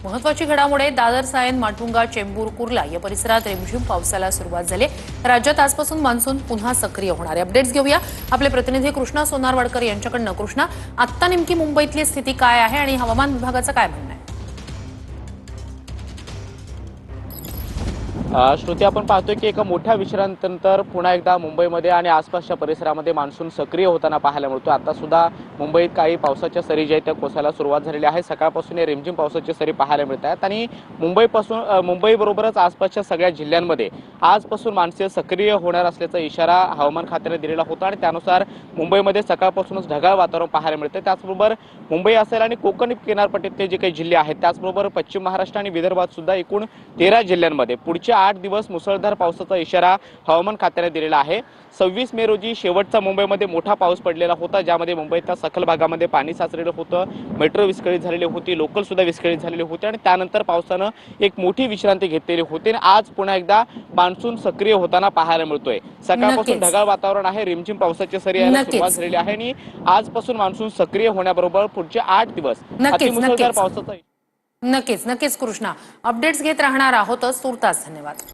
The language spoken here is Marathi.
महत्वाची घडामोड आहे। दादर, सायन, माटुंगा, चेंबूर, कुर्ला या परिसरात रिमझिम पावसाला सुरुवात झाली। राज्यात आजपासून मान्सून पुन्हा सक्रिय होणार आहे। अपडेट्स घेऊया आपले प्रतिनिधी कृष्णा सोनारवाडकर यांच्याकडून। कृष्णा, आत्ता नेमकी मुंबईतली स्थिती काय आहे आणि हवामान विभागाचं काय म्हणणं आहे? श्रुती, आपण पाहतोय की एका मोठ्या विश्रांतीनंतर पुन्हा एकदा मुंबईमध्ये आणि आसपासच्या परिसरामध्ये मान्सून सक्रिय होताना पाहायला मिळतो। आता सुद्धा मुंबईत काही पावसाच्या सरी ज्या आहेत त्या कोसळायला सुरुवात झालेली आहे। सकाळपासून या रिमझिम पावसाच्या सरी पाहायला मिळत आहेत आणि मुंबईबरोबरच आसपासच्या सगळ्या जिल्ह्यांमध्ये आजपासून मान्सून सक्रिय होणार असल्याचा इशारा हवामान खात्याने दिलेला होता आणि त्यानुसार मुंबईमध्ये सकाळपासूनच ढगाळ वातावरण पाहायला मिळते। त्याचबरोबर मुंबई असेल आणि कोकण किनारपट्टीतले जे काही जिल्हे आहेत, त्याचबरोबर पश्चिम महाराष्ट्र आणि विदर्भात सुद्धा एकूण 13 जिल्ह्यांमध्ये पुढच्या 8 दिवस मुसळधार पावसाचा इशारा हवामान खात्याने दिलेला आहे। 26 मे रोजी शेवटचा मुंबईमध्ये मोठा पाऊस पडलेला होता, ज्यामध्ये मुंबईच्या सखल भागामध्ये पाणी साचलेलं होतं, मेट्रो विस्कळीत झालेली होती, लोकल सुद्धा विस्कळीत झालेले होते आणि त्यानंतर पावसानं एक मोठी विश्रांती घेतलेली होती आणि आज पुन्हा एकदा मान्सून सक्रिय होताना पाहायला मिळतोय। सकाळपासून नक्कीच ढगाळ वातावरण आहे, रिमझिम पावसाची सरी यायला सुरुवात नक्कीच झालेली आहे आणि आजपासून मान्सून सक्रिय होण्याबरोबर पुढचे 8 दिवस नक्कीच अतिमुसळधार नक्कीच पावसाचा नक्कीच नक्कीच कृष्णा, अपडेट्स घेत राहणार आहोतच। तुर्तास धन्यवाद।